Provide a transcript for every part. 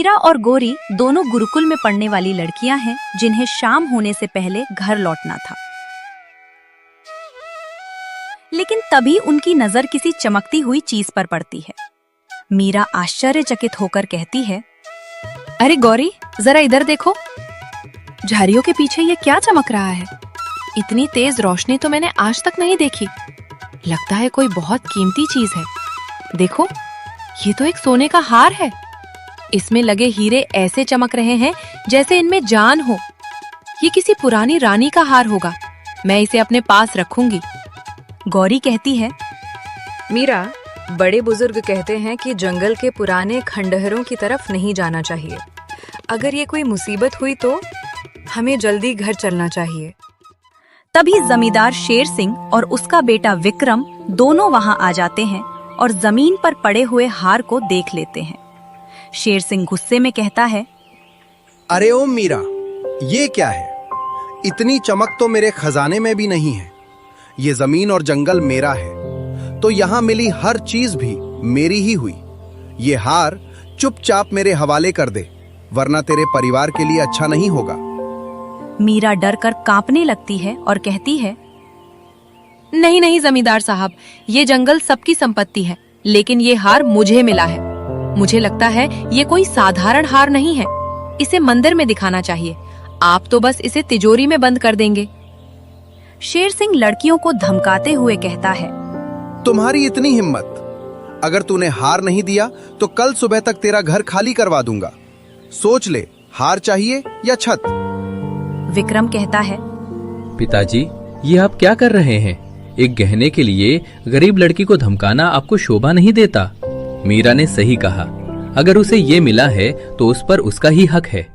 मीरा और गौरी दोनों गुरुकुल में पढ़ने वाली लड़कियां हैं जिन्हें शाम होने से पहले घर लौटना था। लेकिन तभी उनकी नजर किसी चमकती हुई चीज पर पड़ती है। मीरा आश्चर्यचकित होकर कहती है, अरे गौरी, जरा इधर देखो, झाड़ियों के पीछे ये क्या चमक रहा है? इतनी तेज रोशनी तो मैंने आज तक नहीं देखी। लगता है कोई बहुत कीमती चीज है। देखो, ये तो एक सोने का हार है। इसमें लगे हीरे ऐसे चमक रहे हैं जैसे इनमें जान हो। ये किसी पुरानी रानी का हार होगा। मैं इसे अपने पास रखूंगी। गौरी कहती है, मीरा, बड़े बुजुर्ग कहते हैं कि जंगल के पुराने खंडहरों की तरफ नहीं जाना चाहिए। अगर ये कोई मुसीबत हुई तो हमें जल्दी घर चलना चाहिए। तभी जमींदार शेर सिंह और उसका बेटा विक्रम दोनों वहां आ जाते हैं और जमीन पर पड़े हुए हार को देख लेते हैं। शेर सिंह गुस्से में कहता है, अरे ओ मीरा, ये क्या है? इतनी चमक तो मेरे खजाने में भी नहीं है। ये जमीन और जंगल मेरा है, तो यहाँ मिली हर चीज भी मेरी ही हुई। ये हार चुपचाप मेरे हवाले कर दे, वरना तेरे परिवार के लिए अच्छा नहीं होगा। मीरा डर कर कांपने लगती है और कहती है, नहीं नहीं जमींदार साहब, ये जंगल सबकी संपत्ति है, लेकिन ये हार मुझे मिला है। मुझे लगता है ये कोई साधारण हार नहीं है। इसे मंदिर में दिखाना चाहिए। आप तो बस इसे तिजोरी में बंद कर देंगे। शेर सिंह लड़कियों को धमकाते हुए कहता है, तुम्हारी इतनी हिम्मत! अगर तूने हार नहीं दिया तो कल सुबह तक तेरा घर खाली करवा दूंगा। सोच ले, हार चाहिए या छत? विक्रम कहता है, पिताजी, ये आप क्या कर रहे हैं? एक गहने के लिए गरीब लड़की को धमकाना आपको शोभा नहीं देता। मीरा ने सही कहा, अगर उसे ये मिला है तो उस पर उसका ही हक है।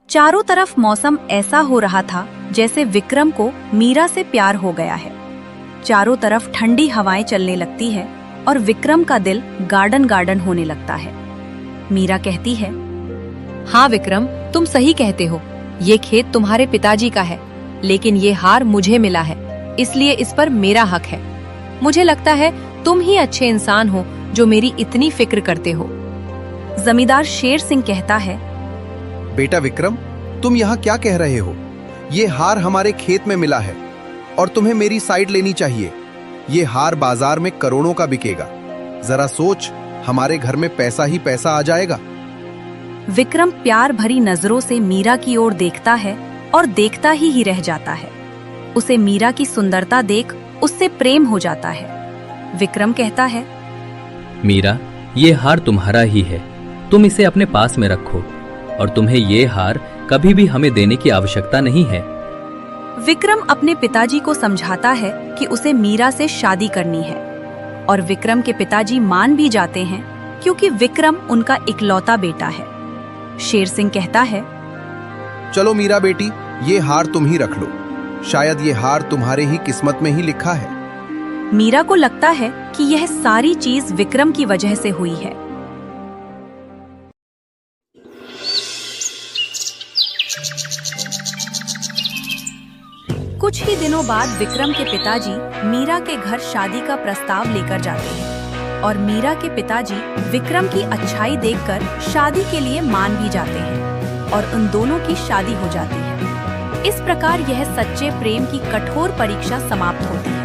चारों तरफ मौसम ऐसा हो रहा था जैसे विक्रम को मीरा से प्यार हो गया है। चारों तरफ ठंडी हवाएं चलने लगती है और विक्रम का दिल गार्डन गार्डन होने लगता है। मीरा कहती है, हाँ विक्रम, तुम सही कहते हो। ये खेत तुम्हारे पिताजी का है, लेकिन ये हार मुझे मिला है, इसलिए इस पर मेरा हक है। मुझे लगता है तुम ही अच्छे इंसान हो जो मेरी इतनी फिक्र करते हो। जमींदार शेर सिंह कहता है, बेटा विक्रम, तुम यहाँ क्या कह रहे हो? ये हार हमारे खेत में मिला है और तुम्हें मेरी साइड लेनी चाहिए। ये हार बाजार में करोड़ों का बिकेगा। जरा सोच, हमारे घर में पैसा ही पैसा आ जाएगा। विक्रम प्यार भरी नजरों से मीरा की ओर देखता है और देखता ही रह जाता है। उसे मीरा की सुंदरता देख उससे प्रेम हो जाता है। विक्रम कहता है, मीरा, ये हार तुम्हारा ही है। तुम इसे अपने पास में रखो और तुम्हें ये हार कभी भी हमें देने की आवश्यकता नहीं है। विक्रम अपने पिताजी को समझाता है कि उसे मीरा से शादी करनी है और विक्रम के पिताजी मान भी जाते हैं क्योंकि विक्रम उनका इकलौता बेटा है। शेर सिंह कहता है, चलो मीरा बेटी, ये हार तुम ही रख लो। शायद ये हार तुम्हारे ही किस्मत में ही लिखा है। मीरा को लगता है कि यह सारी चीज विक्रम की वजह से हुई है। कुछ ही दिनों बाद विक्रम के पिताजी मीरा के घर शादी का प्रस्ताव लेकर जाते हैं और मीरा के पिताजी विक्रम की अच्छाई देखकर शादी के लिए मान भी जाते हैं और उन दोनों की शादी हो जाती है। इस प्रकार यह सच्चे प्रेम की कठोर परीक्षा समाप्त होती है।